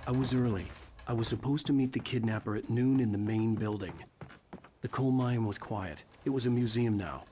I was early. I was supposed to meet the kidnapper at noon in the main building. The coal mine was quiet. It was a museum now.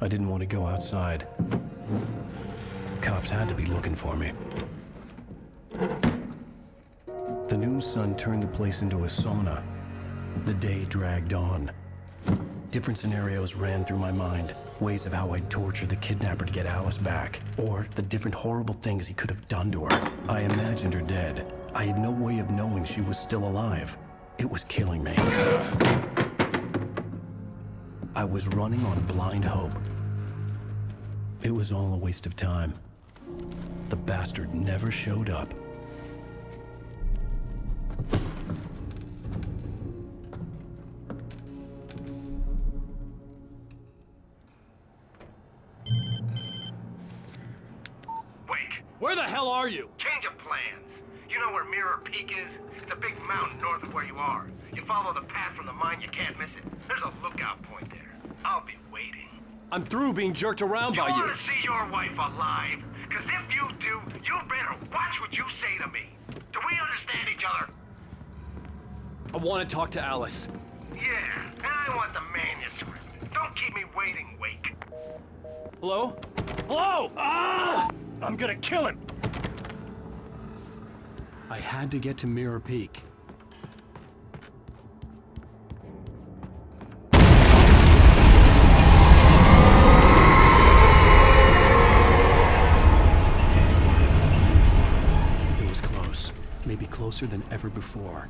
I didn't want to go outside. Cops had to be looking for me. The noon sun turned the place into a sauna. The day dragged on. Different scenarios ran through my mind. Ways of how I'd torture the kidnapper to get Alice back. Or the different horrible things he could have done to her. I imagined her dead. I had no way of knowing she was still alive. It was killing me. I was running on blind hope. It was all a waste of time. The bastard never showed up. Wake! Where the hell are you? Change of plans. You know where Mirror Peak is? It's a big mountain north of where you are. You follow the path from the mine, you can't miss it. There's a lookout point there. I'll be waiting. I'm through being jerked around by You you. want to see your wife alive? Because if you do, you better watch what you say to me. Do we understand each other? I want to talk to Alice. Yeah, and I want the manuscript. Don't keep me waiting, Wake. Hello? Hello! Ah! I'm gonna kill him! I had to get to Mirror Peak. It was close. Maybe closer than ever before.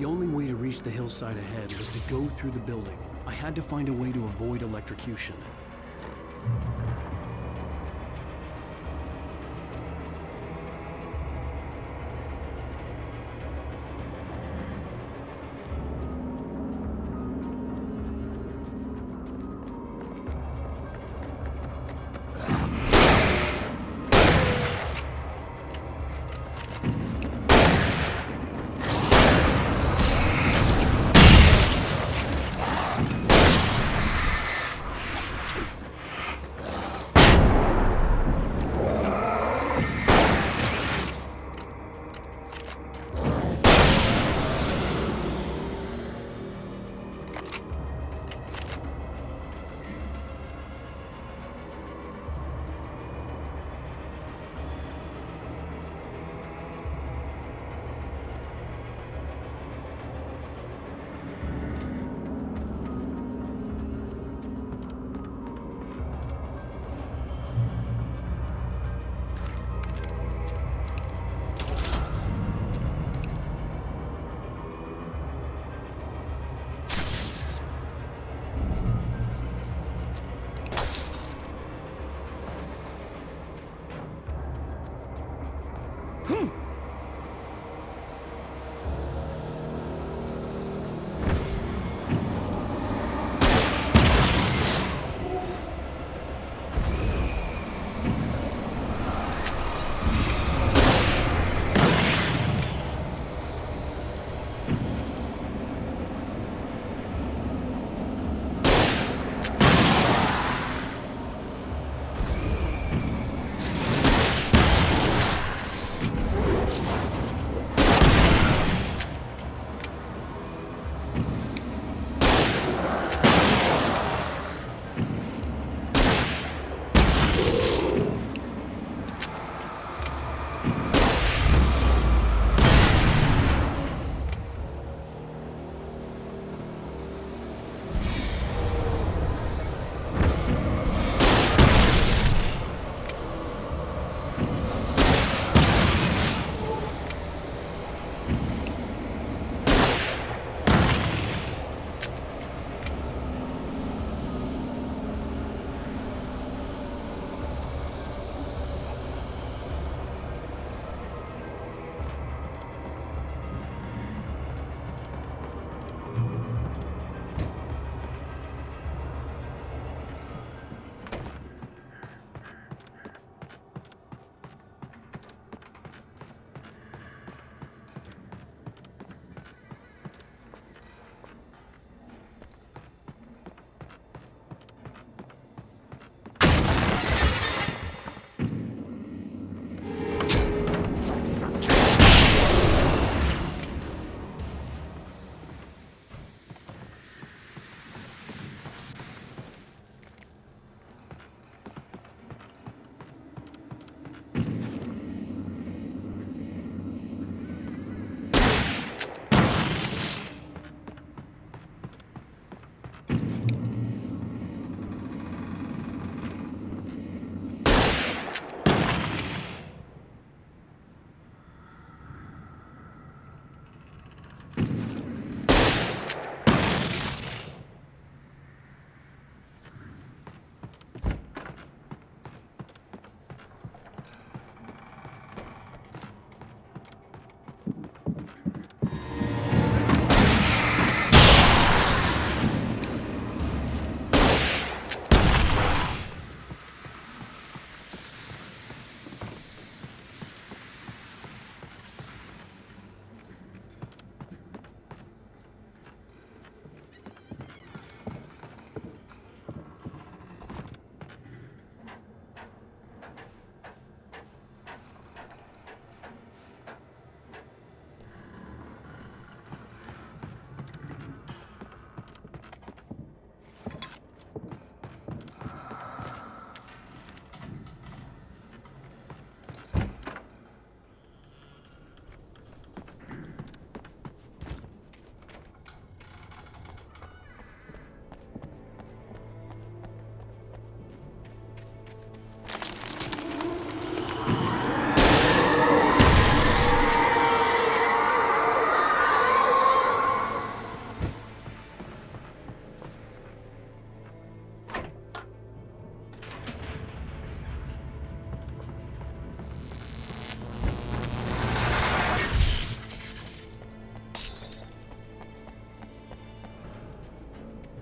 The only way to reach the hillside ahead was to go through the building. I had to find a way to avoid electrocution.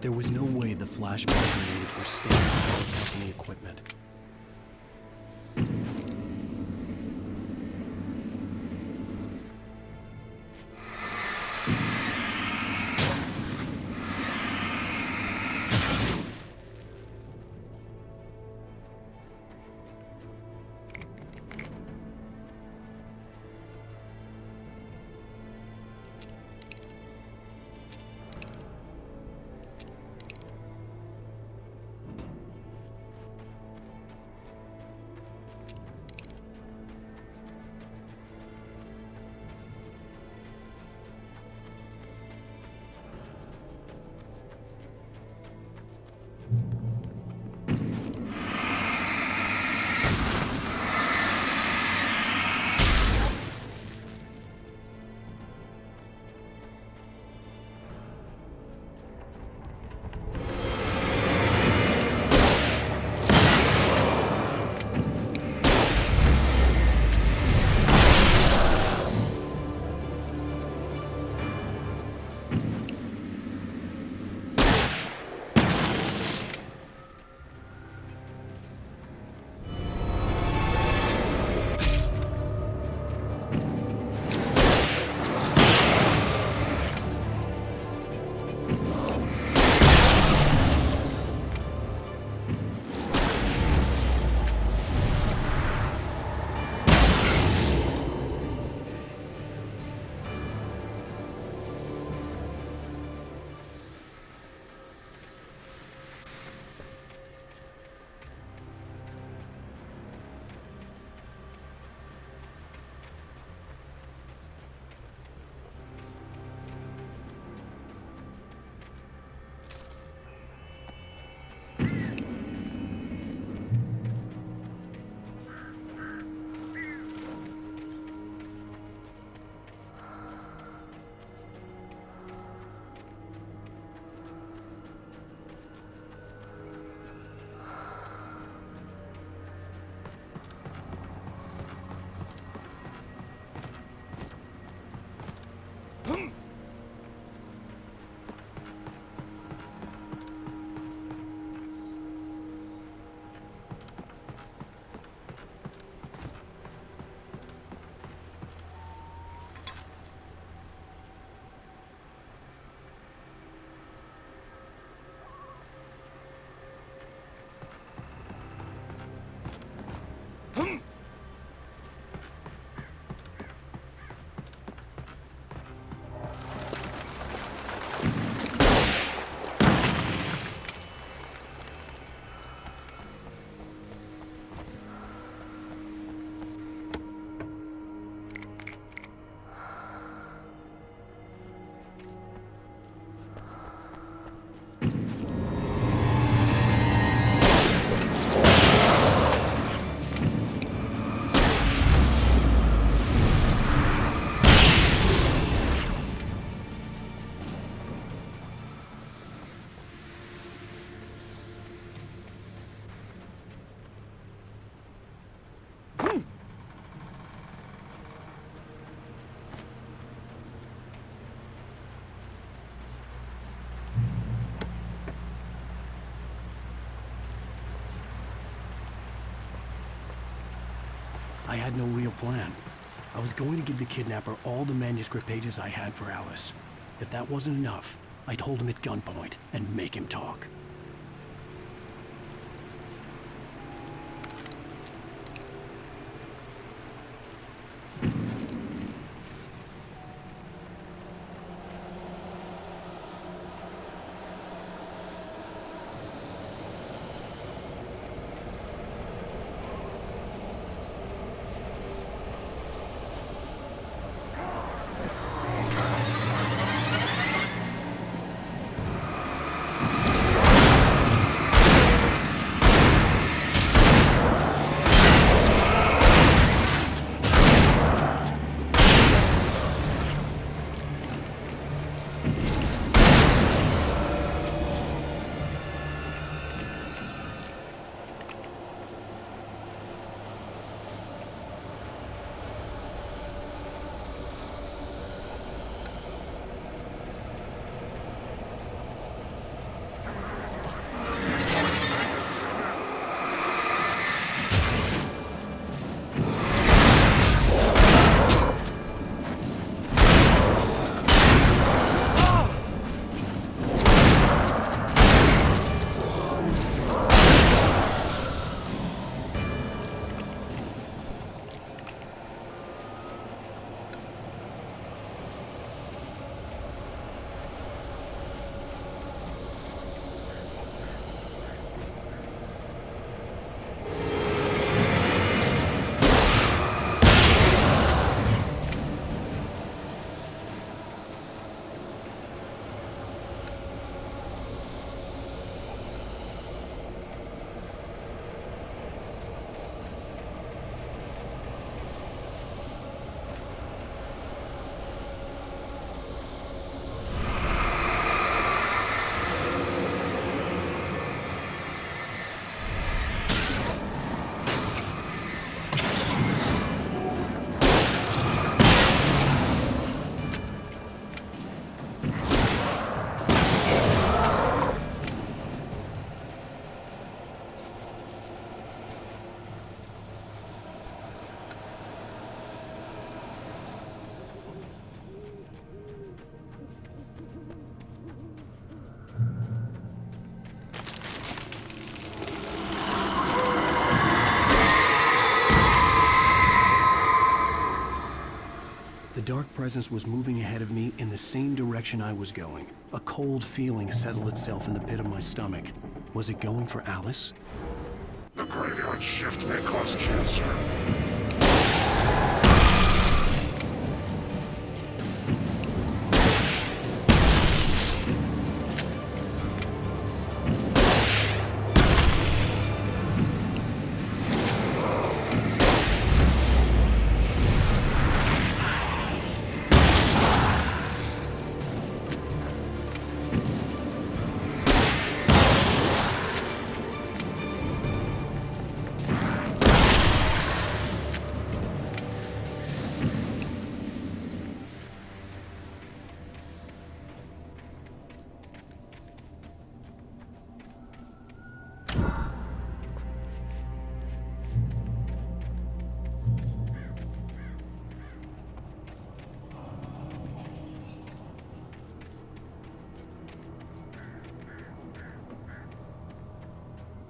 There was no way the flashbang grenades were standard company equipment. I had no real plan. I was going to give the kidnapper all the manuscript pages I had for Alice. If that wasn't enough, I'd hold him at gunpoint and make him talk. The dark presence was moving ahead of me in the same direction I was going. A cold feeling settled itself in the pit of my stomach. Was it going for Alice? The graveyard shift may cause cancer.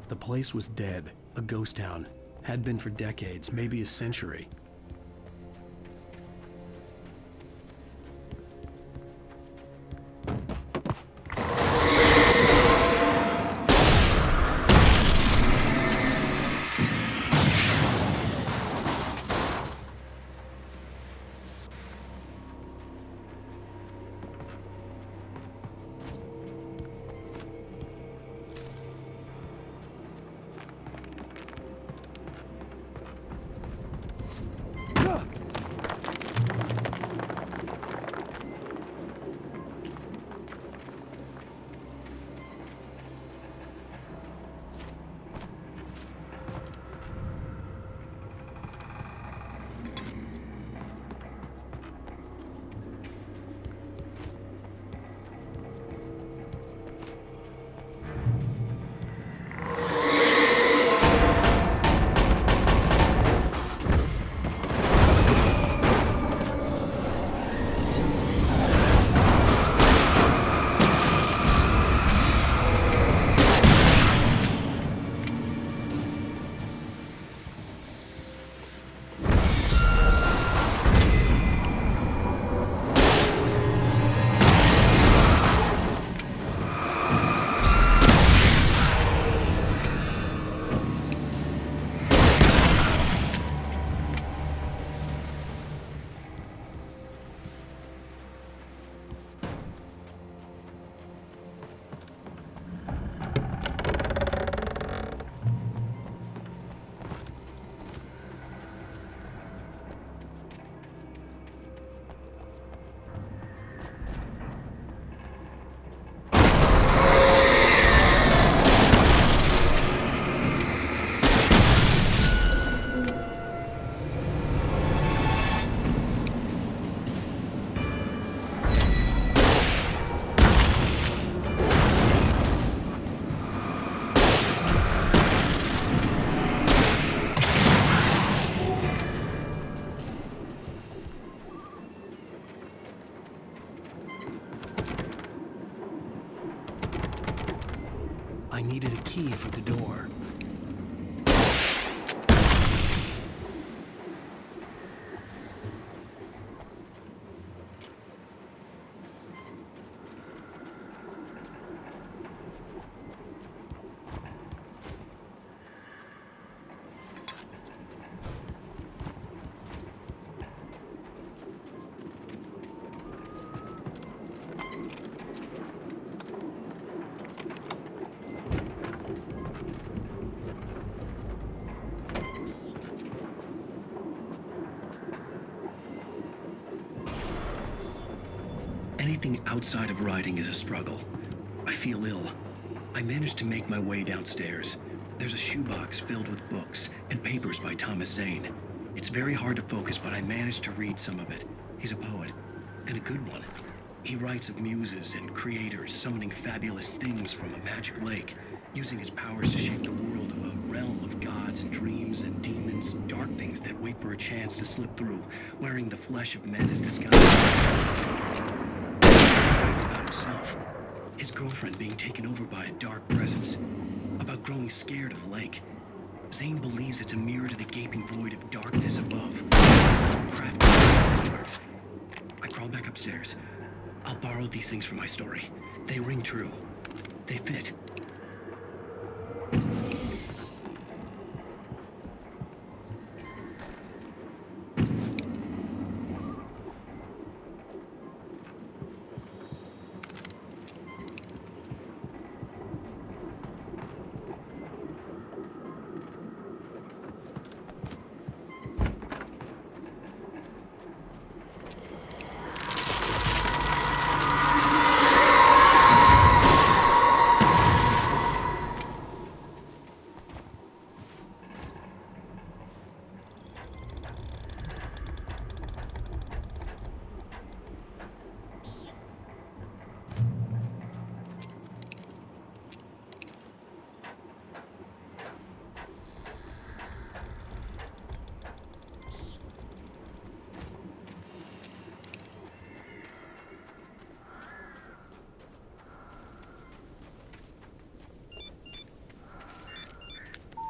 The place was dead, a ghost town. Had been for decades, maybe a century. I needed a key for the door. Anything outside of writing is a struggle. I feel ill. I managed to make my way downstairs. There's a shoebox filled with books and papers by Thomas Zane. It's very hard to focus, but I managed to read some of it. He's a poet, and a good one. He writes of muses and creators summoning fabulous things from a magic lake, using his powers to shape the world of a realm of gods and dreams and demons, dark things that wait for a chance to slip through, wearing the flesh of men as disguise. It's about himself, his girlfriend being taken over by a dark presence, about growing scared of the lake. Zane believes it's a mirror to the gaping void of darkness above. Crafting his works, upstairs. I'll borrow these things for my story. They ring true. They fit.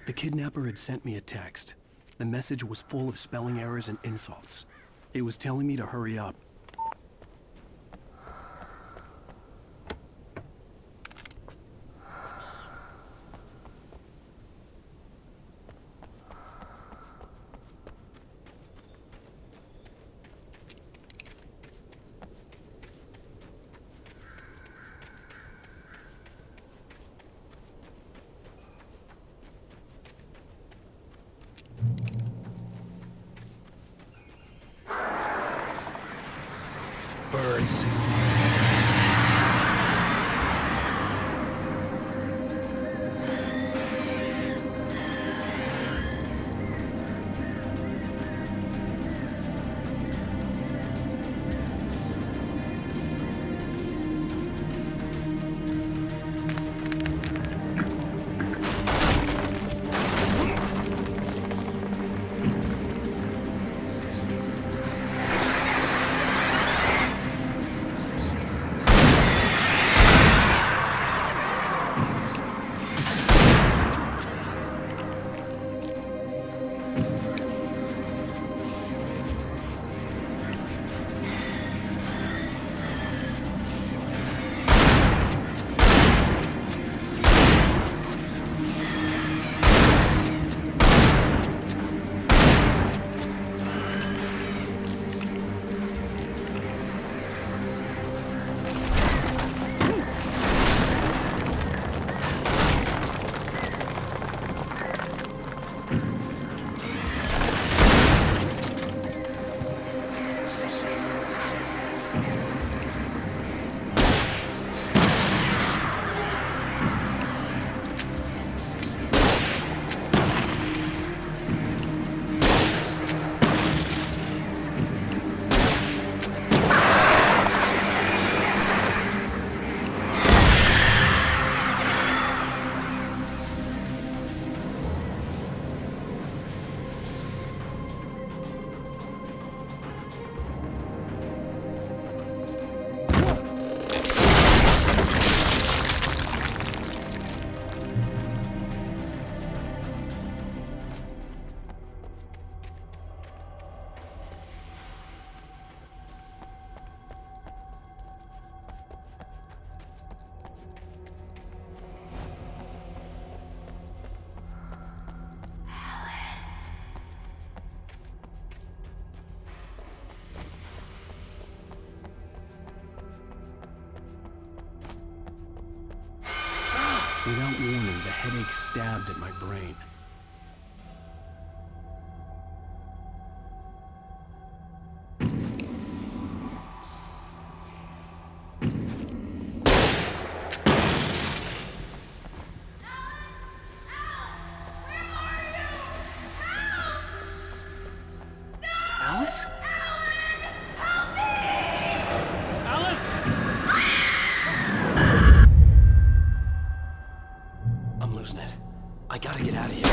The kidnapper had sent me a text. The message was full of spelling errors and insults. It was telling me to hurry up. Birds. Without warning, the headache stabbed at my brain. Alice? Alice! I'm losing it. I gotta get out of here.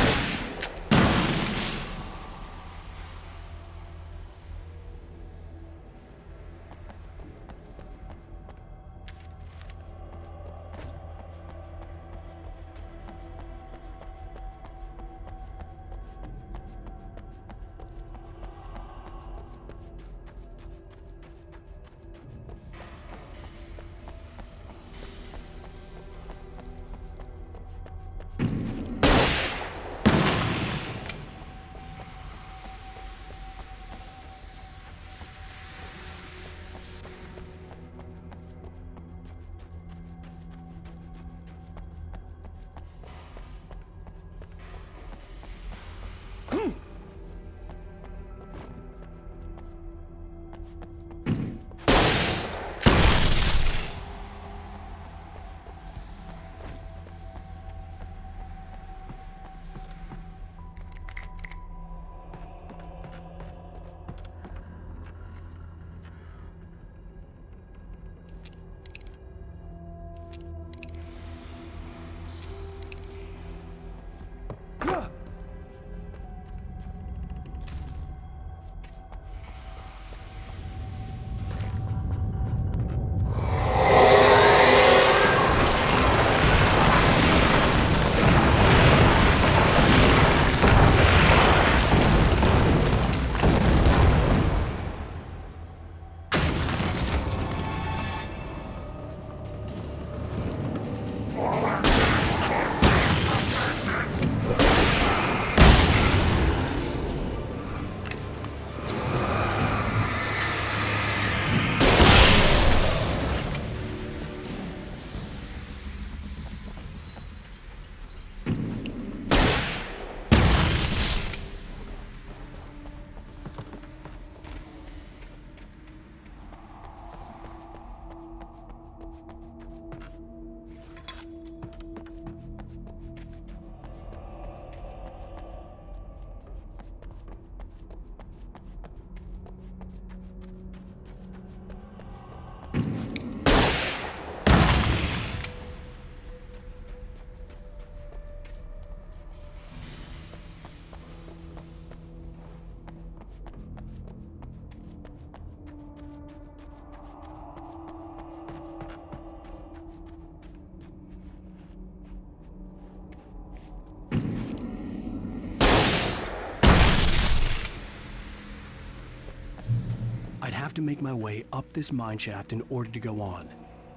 I'd have to make my way up this mine shaft in order to go on.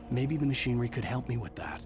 Maybe the machinery could help me with that.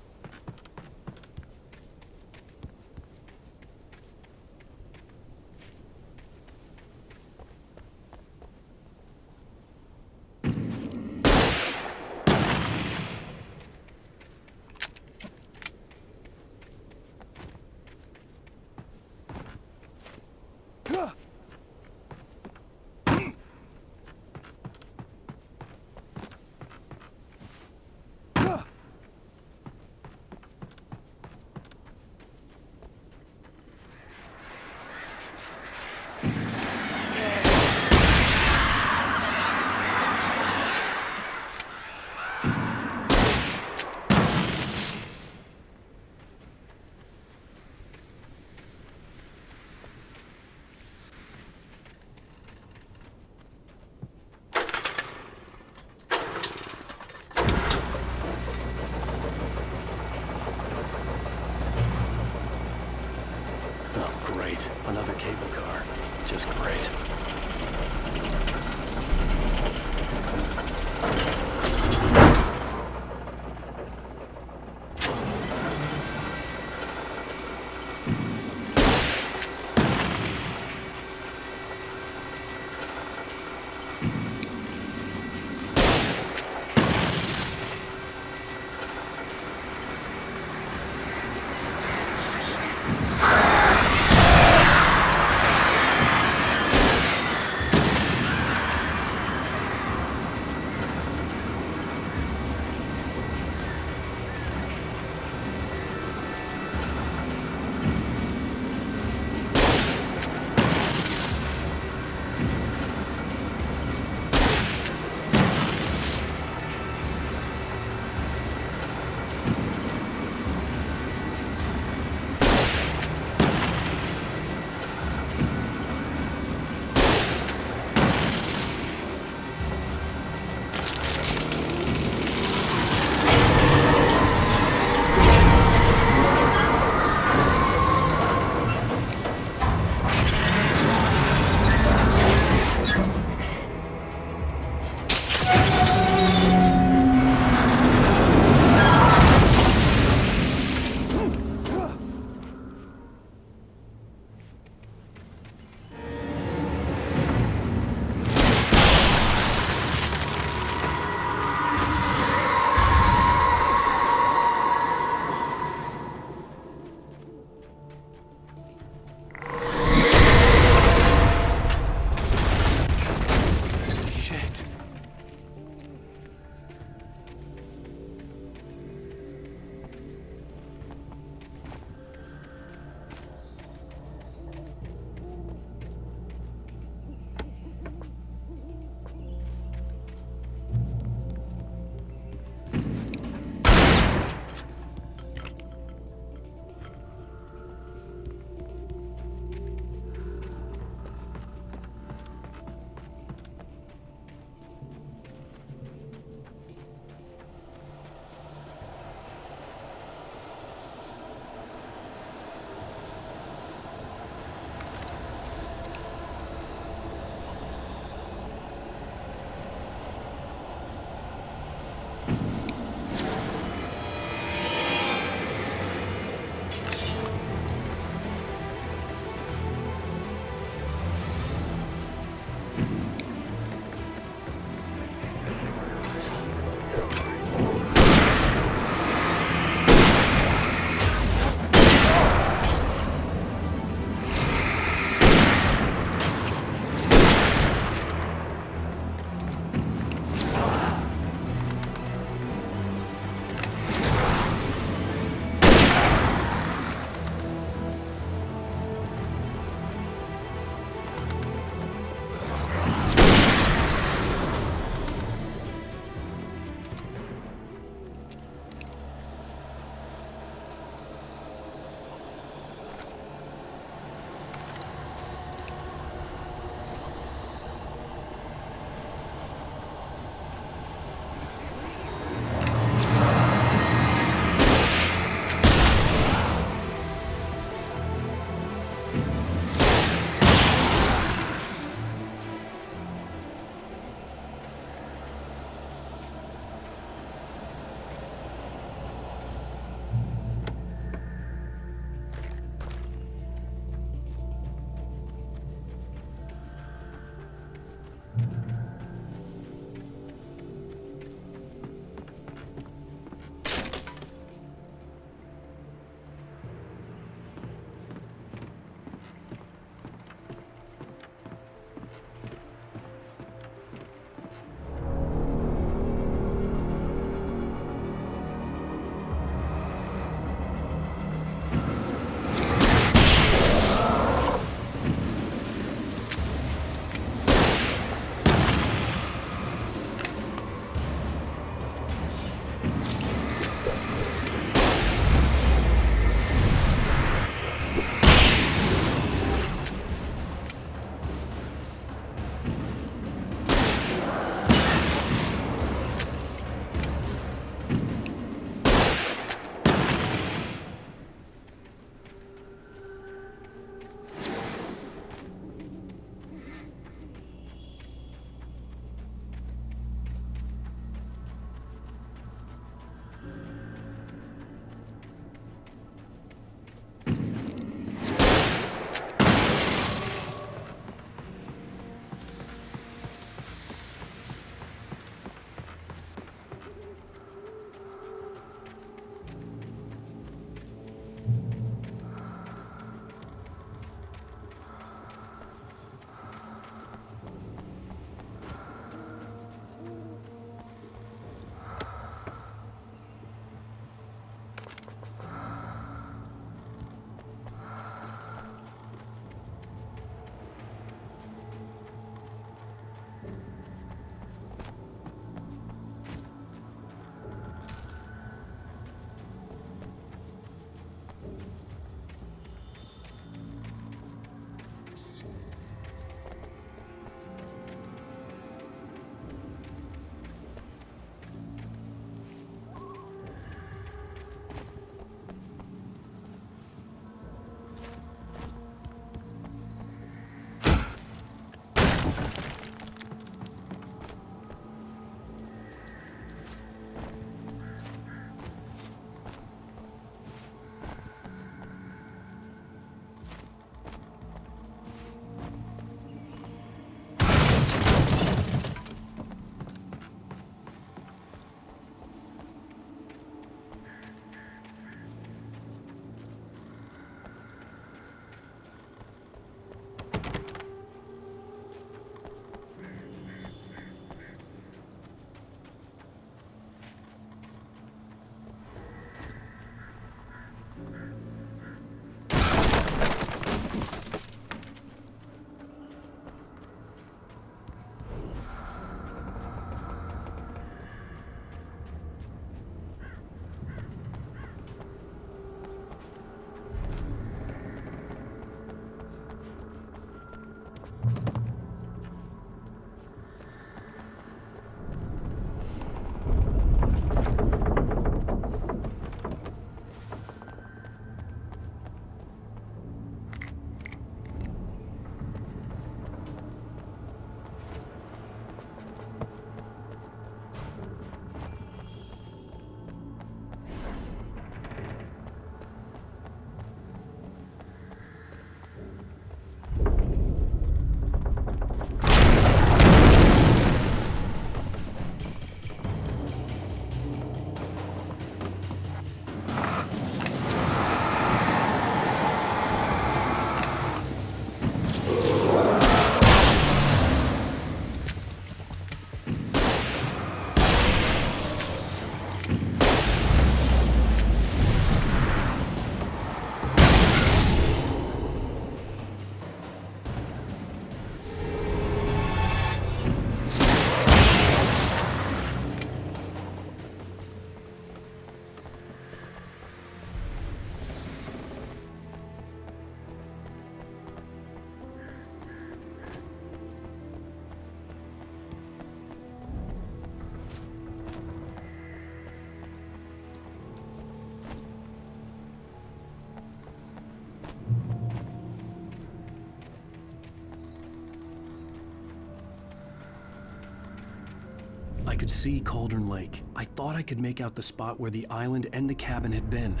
I could see Cauldron Lake. I thought I could make out the spot where the island and the cabin had been.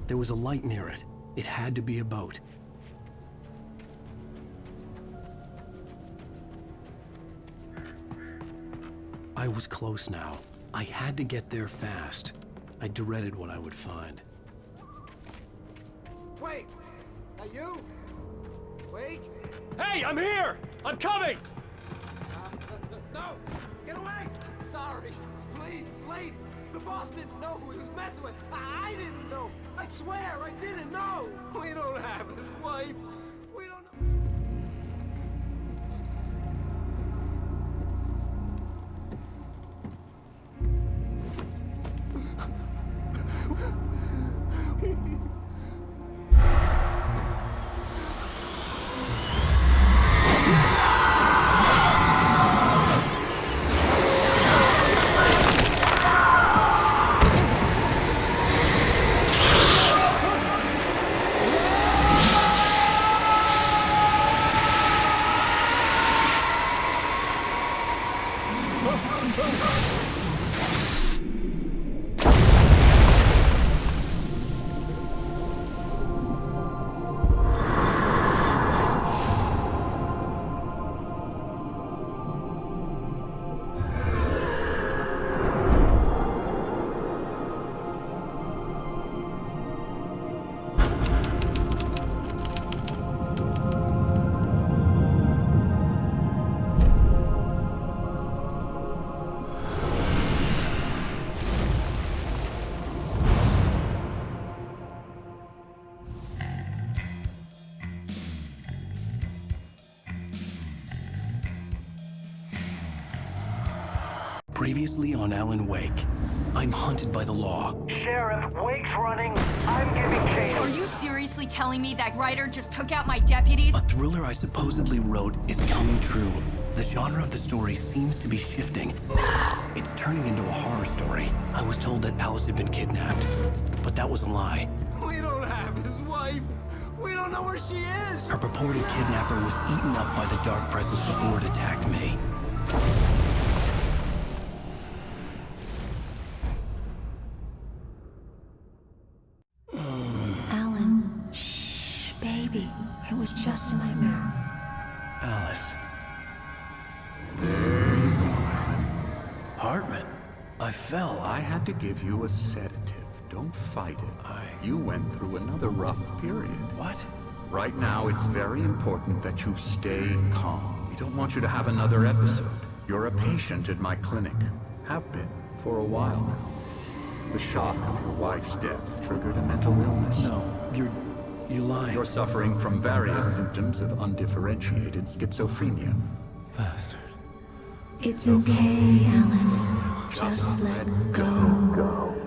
There was a light near it. It had to be a boat. I was close now. I had to get there fast. I dreaded what I would find. Wait! Are you? Wait! Hey, I'm here! I'm coming! No! Get away! Sorry! Please, it's late! The boss didn't know who he was messing with! I didn't know! I swear I didn't know! We don't have his wife! We don't know... Previously on Alan Wake, I'm hunted by the law. Sheriff, Wake's running. I'm giving chase. Are you seriously telling me that Ryder just took out my deputies? A thriller I supposedly wrote is coming true. The genre of the story seems to be shifting. It's turning into a horror story. I was told that Alice had been kidnapped, but that was a lie. We don't have his wife! We don't know where she is! Her purported kidnapper was eaten up by the dark presence before it attacked me. Alan, shh, baby. It was just a nightmare. Alice. There you go, Alan. Hartman. I fell. I had to give you a sedative. Don't fight it. You went through another rough period. What? Right now, it's very important that you stay calm. We don't want you to have another episode. You're a patient at my clinic. Have been for a while now. The shock of your wife's death triggered a mental illness. No, you're lying. You're suffering from various symptoms of undifferentiated schizophrenia. Bastard. It's okay, Alan. Just let go.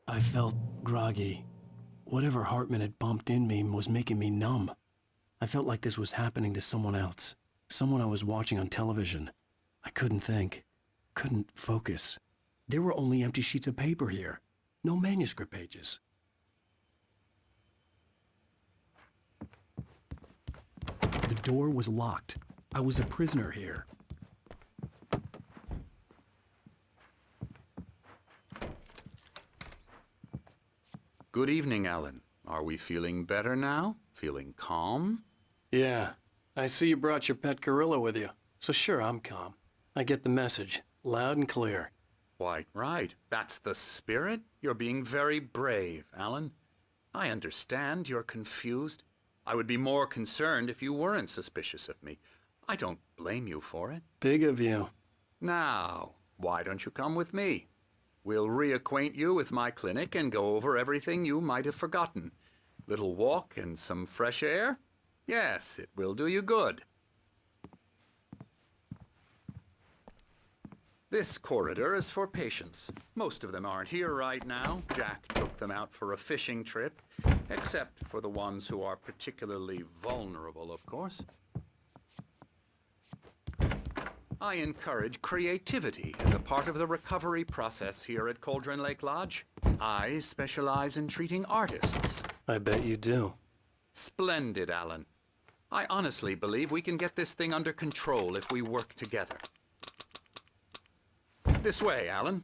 I felt groggy. Whatever Hartman had bumped in me was making me numb. I felt like this was happening to someone else. Someone I was watching on television. I couldn't think. Couldn't focus. There were only empty sheets of paper here. No manuscript pages. The door was locked. I was a prisoner here. Good evening, Alan. Are we feeling better now? Feeling calm? Yeah. I see you brought your pet gorilla with you. So sure, I'm calm. I get the message. Loud and clear. Quite right. That's the spirit. You're being very brave, Alan. I understand you're confused. I would be more concerned if you weren't suspicious of me. I don't blame you for it. Big of you. Now, why don't you come with me? We'll reacquaint you with my clinic and go over everything you might have forgotten. Little walk and some fresh air? Yes, it will do you good. This corridor is for patients. Most of them aren't here right now. Jack took them out for a fishing trip, except for the ones who are particularly vulnerable, of course. I encourage creativity as a part of the recovery process here at Cauldron Lake Lodge. I specialize in treating artists. I bet you do. Splendid, Alan. I honestly believe we can get this thing under control if we work together. This way, Alan.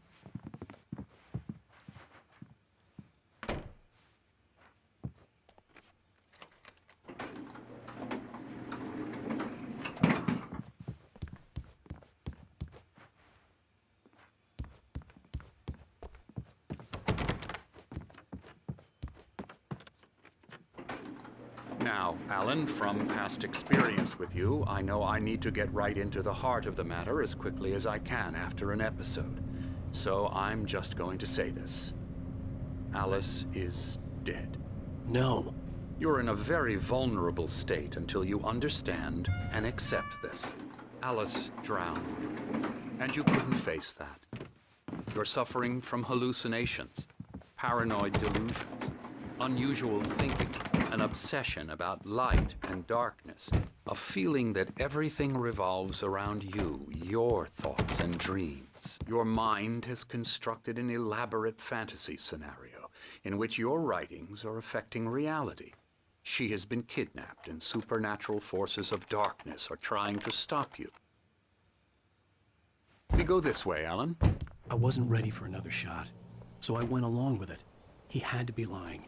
Now, Alan, from past experience with you, I know I need to get right into the heart of the matter as quickly as I can after an episode. So I'm just going to say this. Alice is dead. No. You're in a very vulnerable state until you understand and accept this. Alice drowned, and you couldn't face that. You're suffering from hallucinations, paranoid delusions, unusual thinking, an obsession about light and darkness, a feeling that everything revolves around you, your thoughts and dreams. Your mind has constructed an elaborate fantasy scenario in which your writings are affecting reality. She has been kidnapped and supernatural forces of darkness are trying to stop you. We go this way, Alan. I wasn't ready for another shot, so I went along with it. He had to be lying.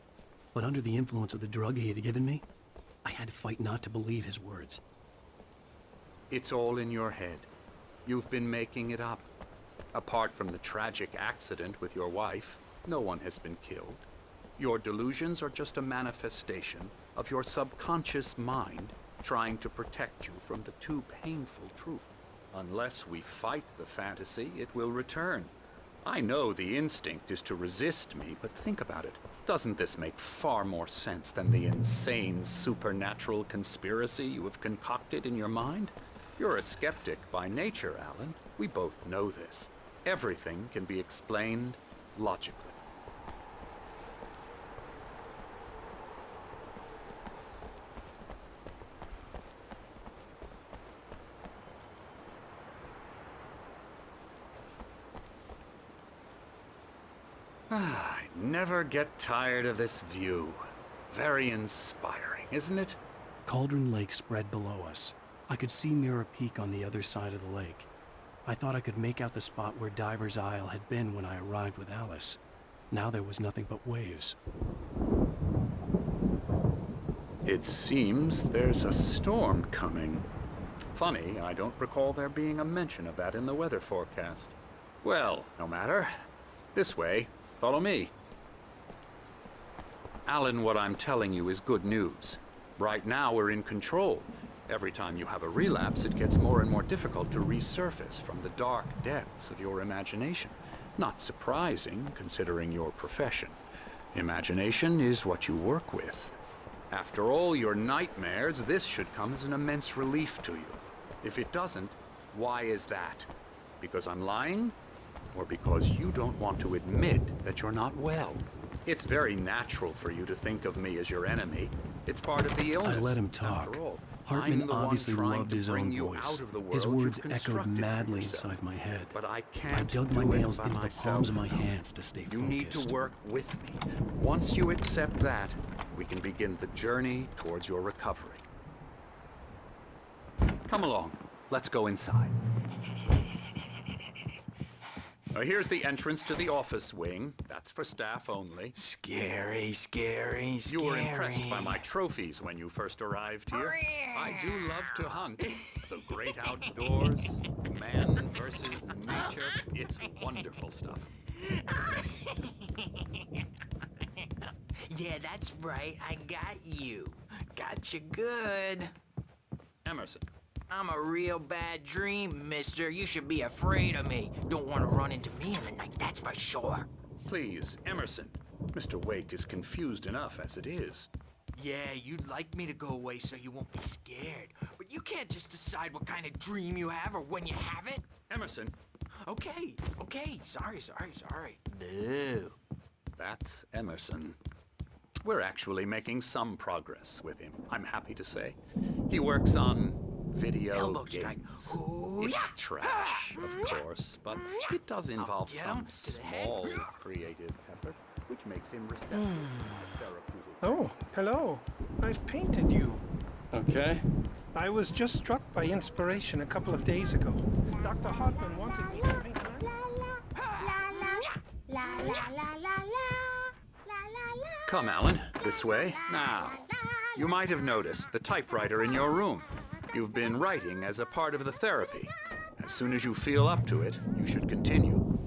But under the influence of the drug he had given me, I had to fight not to believe his words. It's all in your head. You've been making it up. Apart from the tragic accident with your wife, no one has been killed. Your delusions are just a manifestation of your subconscious mind trying to protect you from the too painful truth. Unless we fight the fantasy, it will return. I know the instinct is to resist me, but think about it. Doesn't this make far more sense than the insane supernatural conspiracy you have concocted in your mind? You're a skeptic by nature, Alan. We both know this. Everything can be explained logically. I never get tired of this view. Very inspiring, isn't it? Cauldron Lake spread below us. I could see Mirror Peak on the other side of the lake. I thought I could make out the spot where Diver's Isle had been when I arrived with Alice. Now there was nothing but waves. It seems there's a storm coming. Funny, I don't recall there being a mention of that in the weather forecast. Well, no matter. This way. Follow me. Alan, what I'm telling you is good news. Right now, we're in control. Every time you have a relapse, it gets more and more difficult to resurface from the dark depths of your imagination. Not surprising, considering your profession. Imagination is what you work with. After all your nightmares, this should come as an immense relief to you. If it doesn't, why is that? Because I'm lying? Or because you don't want to admit that you're not well? It's very natural for you to think of me as your enemy. It's part of the illness. I let him talk. After all, Hartman I'm the one obviously trying loved to his bring own you voice. out of the His world words you've echoed constructed for madly yourself. inside my head. But I I can't dug my do it nails by into the myself palms of my now. hands to stay You need focused. to work with me. Once you accept that, we can begin the journey towards your recovery. Come along. Let's go inside. Now, here's the entrance to the office wing. That's for staff only. Scary, scary, scary. You were impressed by my trophies when you first arrived here. I do love to hunt. The great outdoors, man versus nature. It's wonderful stuff. Yeah, that's right. I got you. Got you good. Emerson. I'm a real bad dream, mister. You should be afraid of me. Don't want to run into me in the night, that's for sure. Please, Emerson. Mr. Wake is confused enough as it is. Yeah, you'd like me to go away so you won't be scared. But you can't just decide what kind of dream you have or when you have it. Emerson. Okay. Sorry. Boo. That's Emerson. We're actually making some progress with him, I'm happy to say. He works on Video Elbow strike. games. Ooh, It's yeah. trash, of course, but it does involve get some 'em to the head. small creative effort, which makes him receptive to therapeutic. Oh, hello. I've painted you. Okay. I was just struck by inspiration a couple of days ago. Dr. Hartman wanted me to paint landscapes. Come, Alan, this way. Now, you might have noticed the typewriter in your room. You've been writing as a part of the therapy. As soon as you feel up to it, you should continue.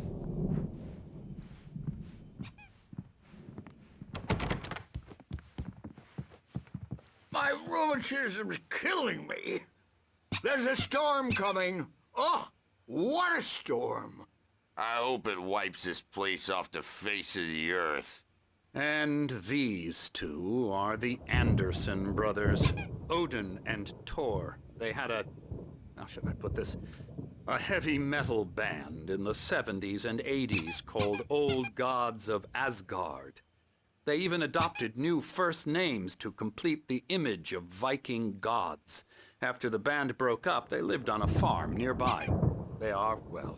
My rheumatism's killing me. There's a storm coming. Oh, what a storm. I hope it wipes this place off the face of the earth. And these two are the Anderson brothers, Odin and Tor. They had how should I put this? A heavy metal band in the 70s and 80s called Old Gods of Asgard. They even adopted new first names to complete the image of Viking gods. After the band broke up, they lived on a farm nearby. They are, well,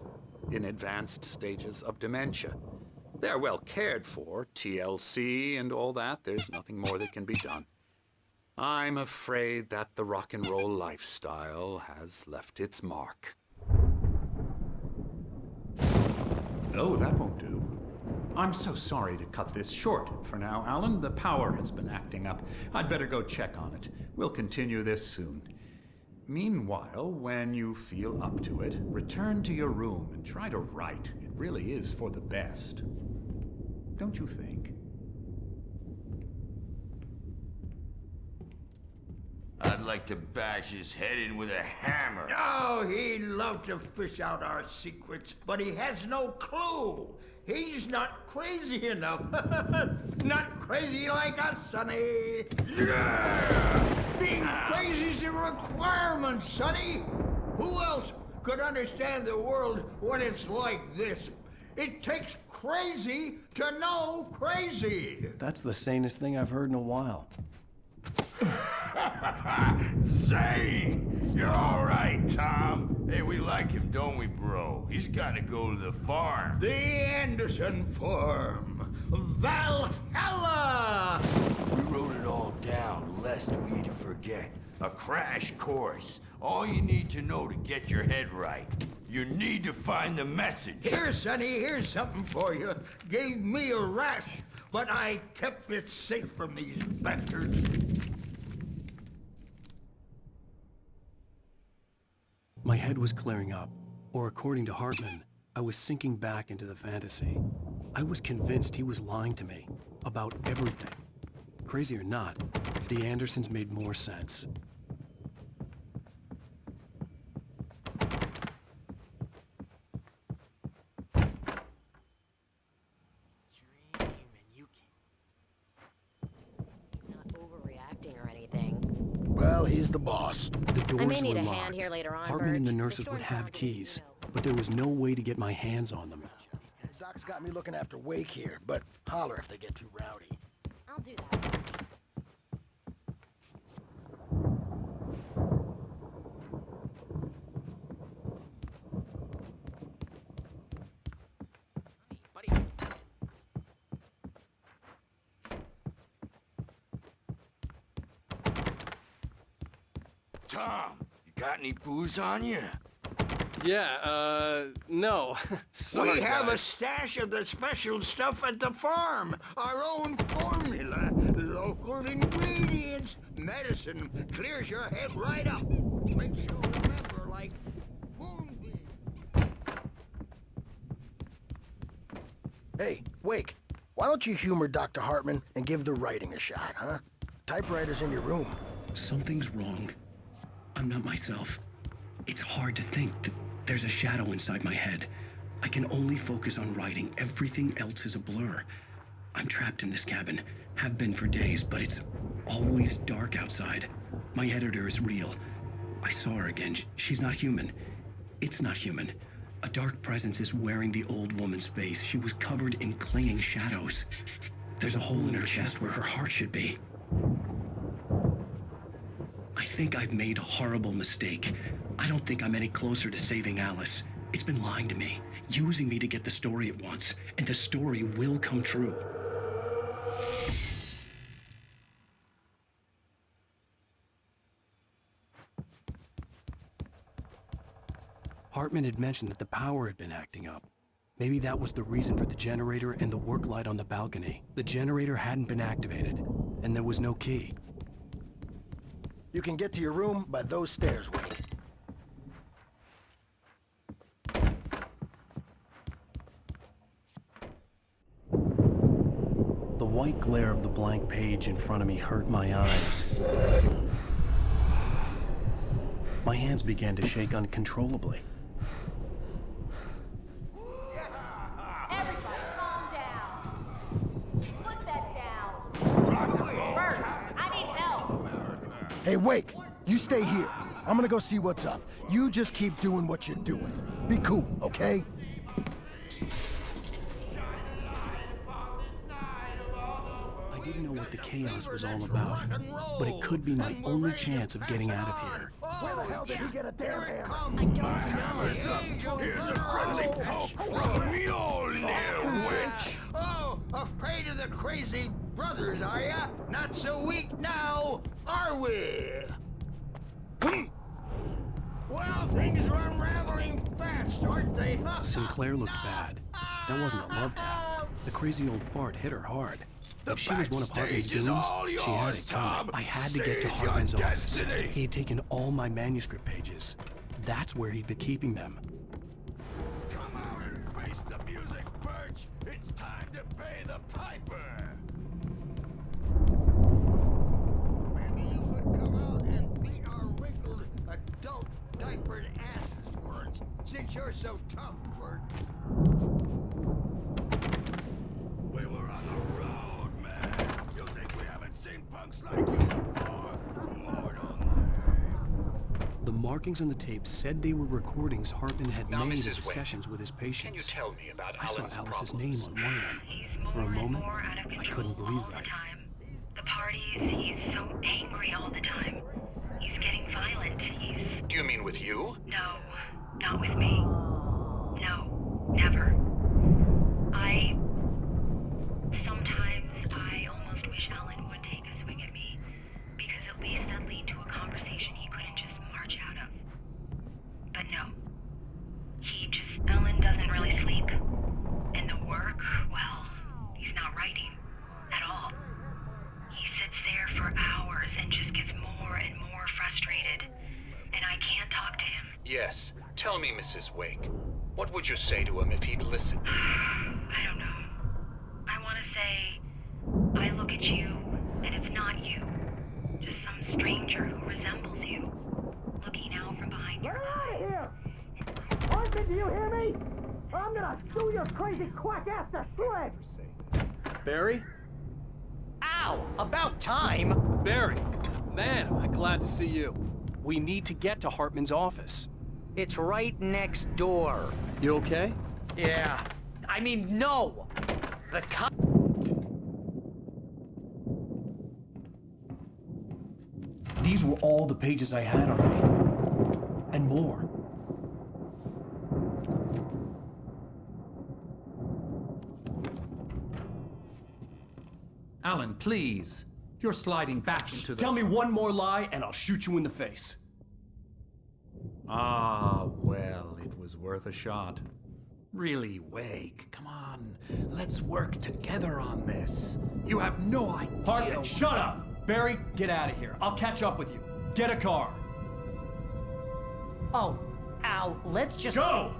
in advanced stages of dementia. They're well cared for, TLC and all that. There's nothing more that can be done. I'm afraid that the rock and roll lifestyle has left its mark. Oh, that won't do. I'm so sorry to cut this short for now, Alan. The power has been acting up. I'd better go check on it. We'll continue this soon. Meanwhile, when you feel up to it, return to your room and try to write. It really is for the best. Don't you think? I'd like to bash his head in with a hammer. Oh, he'd love to fish out our secrets, but he has no clue. He's not crazy enough. Not crazy like us, Sonny. Yeah! Being crazy's a requirement, Sonny. Who else could understand the world when it's like this? It takes crazy to know crazy. That's the sanest thing I've heard in a while. Say, you're all right, Tom. Hey, we like him, don't we, bro? He's got to go to the farm. The Anderson Farm. Valhalla! We wrote it all down, lest we'd forget. A crash course. All you need to know to get your head right. You need to find the message. Here, Sonny, here's something for you. Gave me a rash, but I kept it safe from these bastards. My head was clearing up, or according to Hartman, I was sinking back into the fantasy. I was convinced he was lying to me about everything. Crazy or not, the Andersons made more sense. Well, he's the boss. The doors I may need were a locked. hand here later on, Hartman and the Birch. nurses The would store's have locked, keys, you know. but there was no way to get my hands on them. Doc's got me looking after Wake here, but holler if they get too rowdy. I'll do that. Tom, you got any booze on you? Yeah, no. Sorry, We have a guys. stash of the special stuff at the farm. Our own formula. Local ingredients. Medicine clears your head right up. Makes you remember like moonbeam. Hey, Wake, why don't you humor Dr. Hartman and give the writing a shot, huh? Typewriter's in your room. Something's wrong. I'm not myself. It's hard to think that there's a shadow inside my head. I can only focus on writing. Everything else is a blur. I'm trapped in this cabin. Have been for days, but it's always dark outside. My editor is real. I saw her again. She's not human. It's not human. A dark presence is wearing the old woman's face. She was covered in clinging shadows. There's a hole in her chest where her heart should be. I think I've made a horrible mistake. I don't think I'm any closer to saving Alice. It's been lying to me, using me to get the story it wants, and the story will come true. Hartman had mentioned that the power had been acting up. Maybe that was the reason for the generator and the work light on the balcony. The generator hadn't been activated, and there was no key. You can get to your room by those stairs, Wake. The white glare of the blank page in front of me hurt my eyes. My hands began to shake uncontrollably. Everybody, calm down. Put that down. First, I need help. Hey, Wake, you stay here. I'm gonna go see what's up. You just keep doing what you're doing. Be cool, okay? I didn't know what the chaos was all about, but it could be my only chance of getting out of here. Where the hell did he get a damn hammer? Here's a friendly poke from Mjolnir, witch! Oh, afraid of the crazy brothers, are ya? Not so weak now, are we? Well, things are unraveling fast, aren't they? Sinclair looked bad. That wasn't a love tap. The crazy old fart hit her hard. If she was one of Hartman's goons, she had it coming. I had to get to Hartman's office. He had taken all my manuscript pages. That's where he'd been keeping them. Come out and face the music, Birch! It's time to pay the piper! Maybe you could come out and beat our wrinkled, adult, diapered asses for us, since you're so tough, Bert. We were on the road, man! You think we haven't seen punks like you before? Mortal The markings on the tape said they were recordings Hartman had Now, made Mrs. of the Wayne, sessions with his patients. Can you tell me about I saw Alan's Alice's problems? name on one of them. For a moment, I couldn't breathe right. The parties, he's so angry all the time. He's getting violent. Do you mean with you? No, not with me. No, never. Sometimes I almost wish Alan would take a swing at me, because at least that'd lead to a conversation he couldn't just march out of. But no. Alan doesn't really sleep. And the work, well, he's not writing at all. He sits there for hours and just gets more and more frustrated. And I can't talk to him. Yes. Tell me, Mrs. Wake. What would you say to him if he'd listen? I don't know. I want to say, I look at you, and it's not you. Just some stranger who resembles you. Looking out from behind your eyes. Get out of here! Hartman, do you hear me? I'm gonna sue your crazy quack ass to shreds! Barry? Ow! About time! Barry! Man, am I glad to see you. We need to get to Hartman's office. It's right next door. You okay? Yeah. I mean, no! The cop... These were all the pages I had on me. And more. Alan, please. You're sliding back into the... Tell me one more lie and I'll shoot you in the face. Ah, well, it was worth a shot. Really, Wake, come on. Let's work together on this. You have no idea... Hartman, shut up! Barry, get out of here. I'll catch up with you. Get a car. Oh, Al, let's just... Go!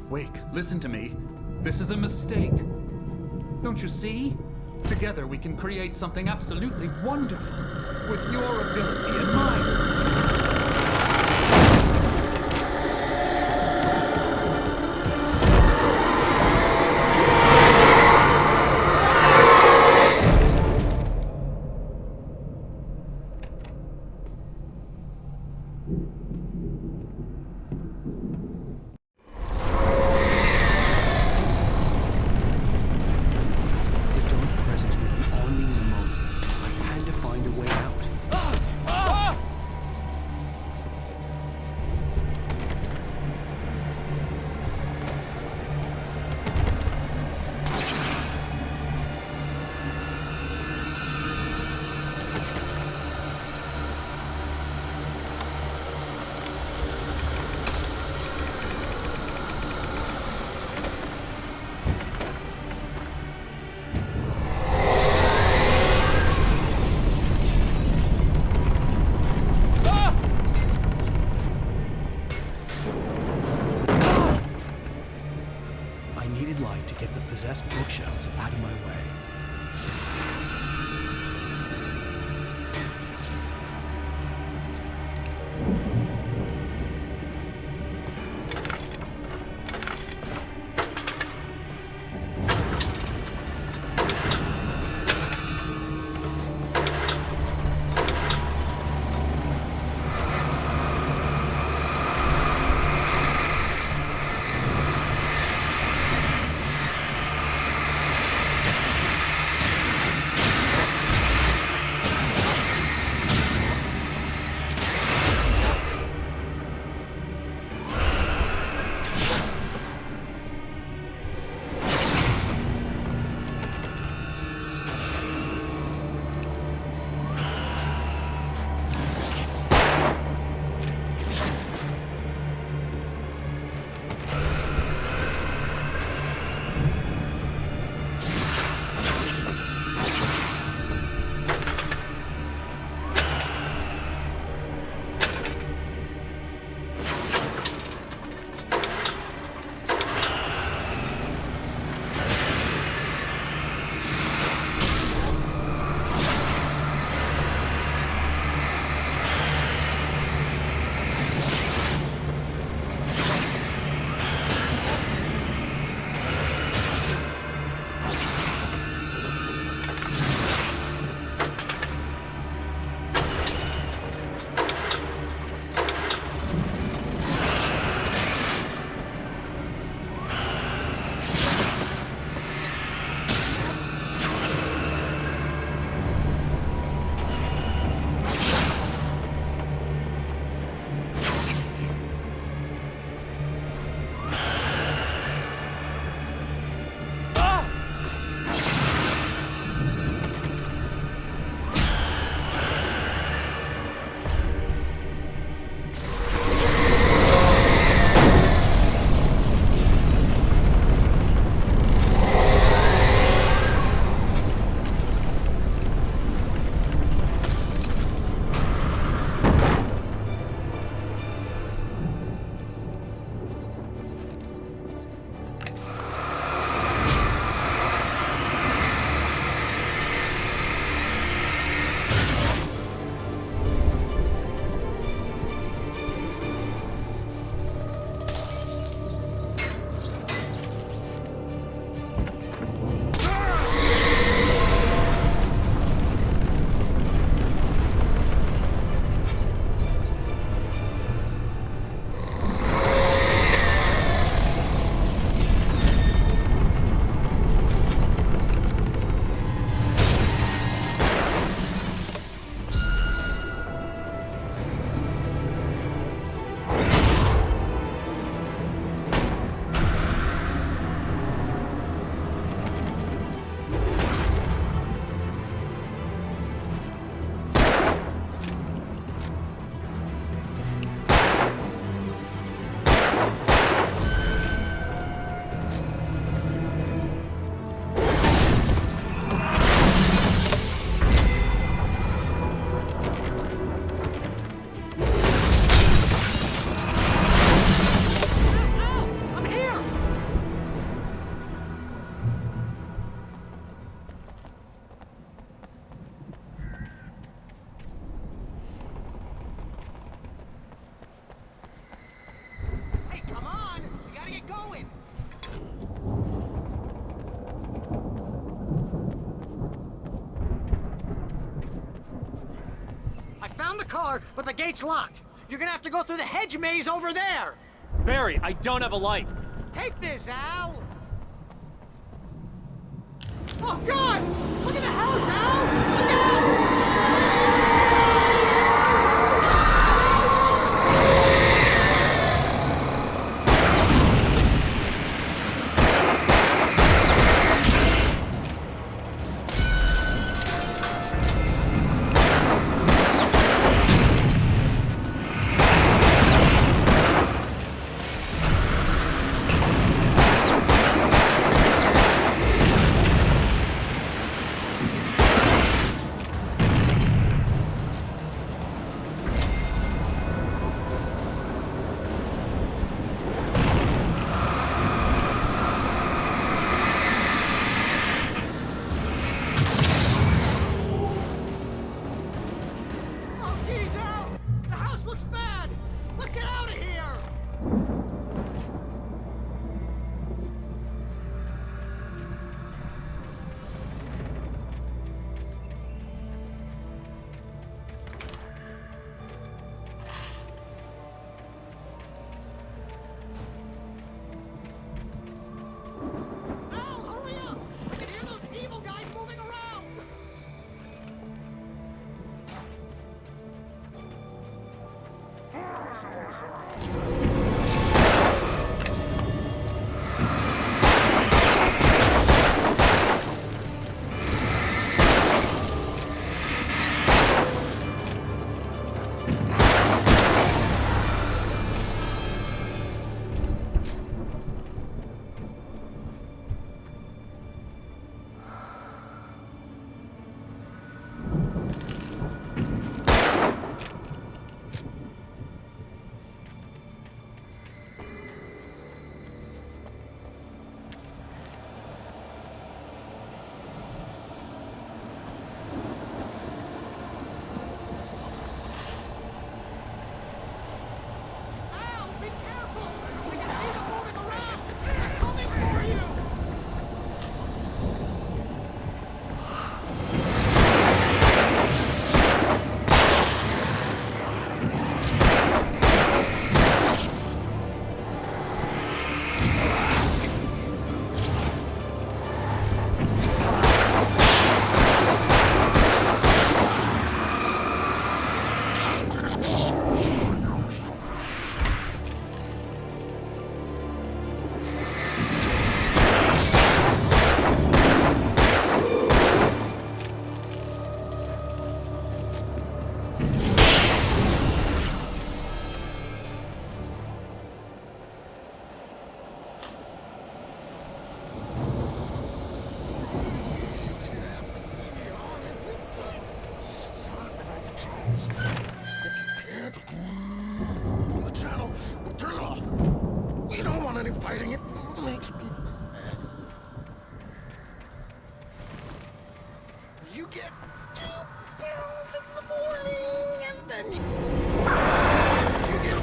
Wake, listen to me. This is a mistake. Don't you see? Together we can create something absolutely wonderful. With your ability and mine. The dark presence would be on me in a moment. I had to find a way out. you'd like to get the possessed bookshelves out of my way. Found the car, but the gate's locked. You're gonna have to go through the hedge maze over there. Barry, I don't have a light. Take this, Al. Oh, God! Look at the house, Al! Look out! done any fighting. It makes people sad. You get 2 pills in the morning, and then you get...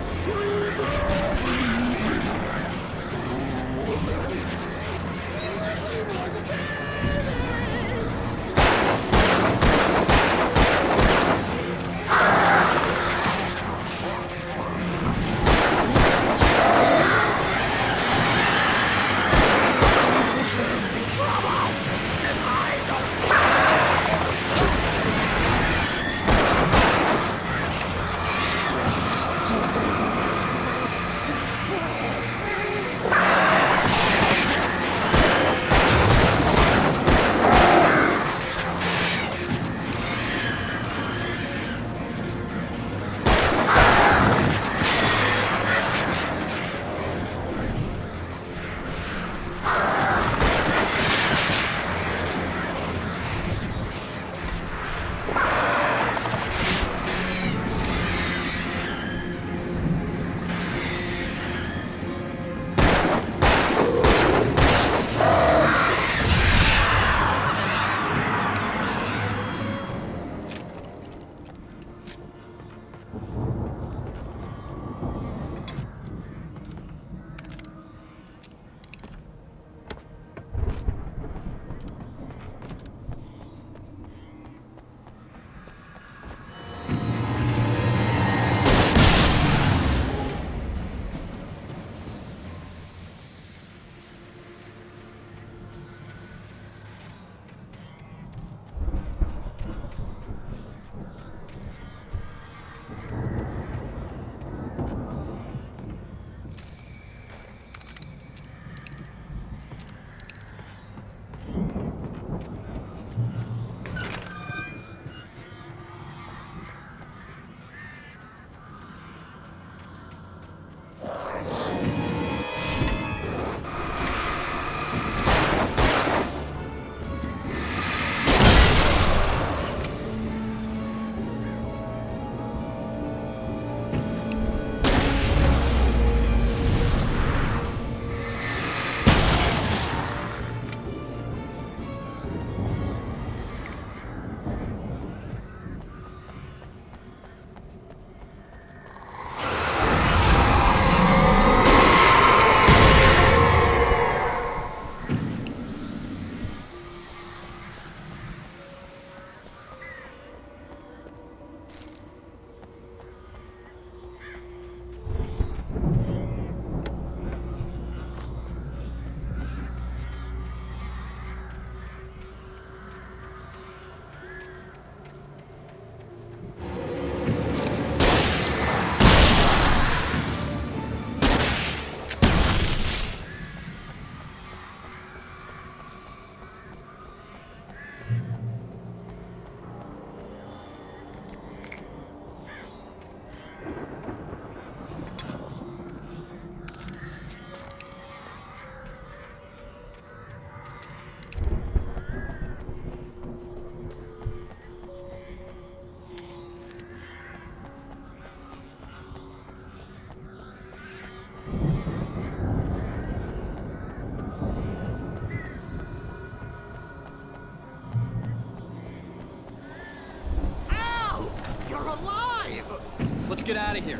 Let's get out of here.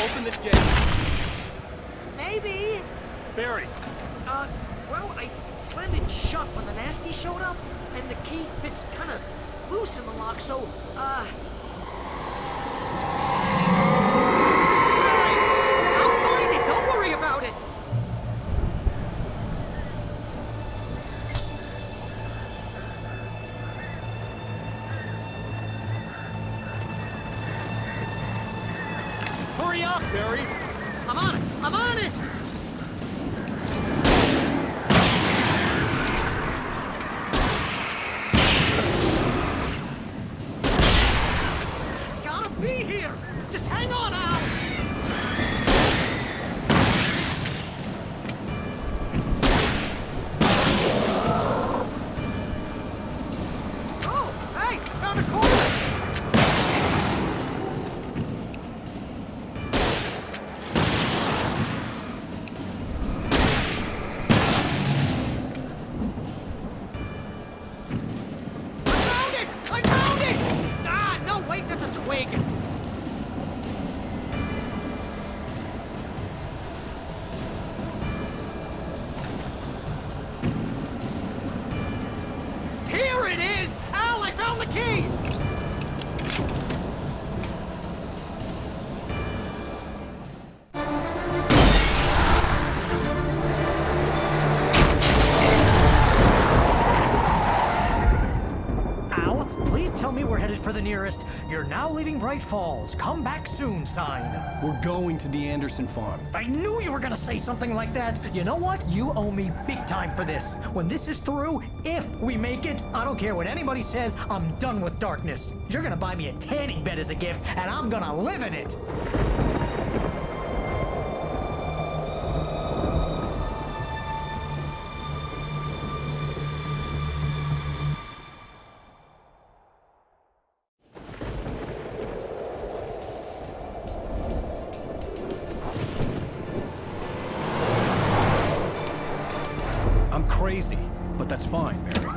Open this gate. Maybe. Barry. Well, I slammed it shut when the nasty showed up, and the key fits kind of loose in the lock, so, I'll find it. Don't worry about it. Hurry up, Barry! I'm on it! I'm on it! It's gotta be here! Just hang on, Al! Oh, hey! I found a corner! nearest "You're now leaving Bright Falls. Come back soon" sign. We're going to the Anderson farm. I knew you were gonna say something like that. You know what? You owe me big time for this. When this is through, if we make it, I don't care what anybody says, I'm done with darkness. You're gonna buy me a tanning bed as a gift, and I'm gonna live in it. I'm crazy, but that's fine, Barry.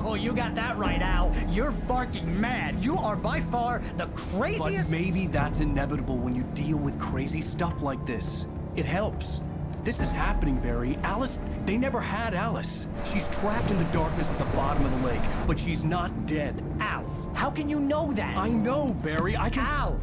Oh, you got that right, Al. You're barking mad. You are by far the craziest. But maybe that's inevitable when you deal with crazy stuff like this. It helps. This is happening, Barry. Alice, they never had Alice. She's trapped in the darkness at the bottom of the lake, but she's not dead. Al, how can you know that? I know, Barry. I can... Al,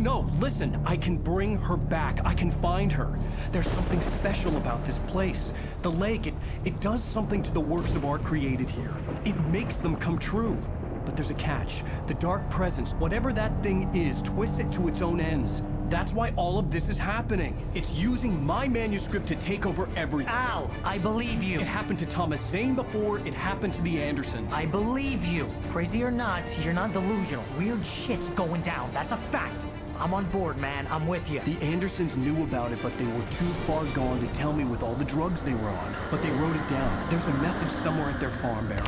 No, listen. I can bring her back. I can find her. There's something special about this place. The lake, it does something to the works of art created here. It makes them come true. But there's a catch. The dark presence, whatever that thing is, twists it to its own ends. That's why all of this is happening. It's using my manuscript to take over everything. Al, I believe you. It happened to Thomas Zane before it happened to the Andersons. I believe you. Crazy or not, you're not delusional. Weird shit's going down. That's a fact. I'm on board, man. I'm with you. The Andersons knew about it, but they were too far gone to tell me with all the drugs they were on. But they wrote it down. There's a message somewhere at their farm, Barry.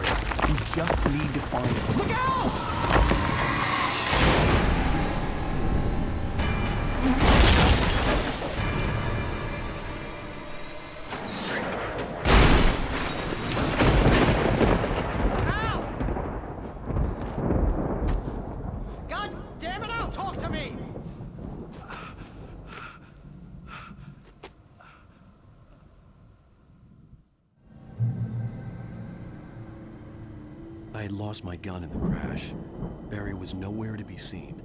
We just need to find it. Look out! I had lost my gun in the crash. Barry was nowhere to be seen.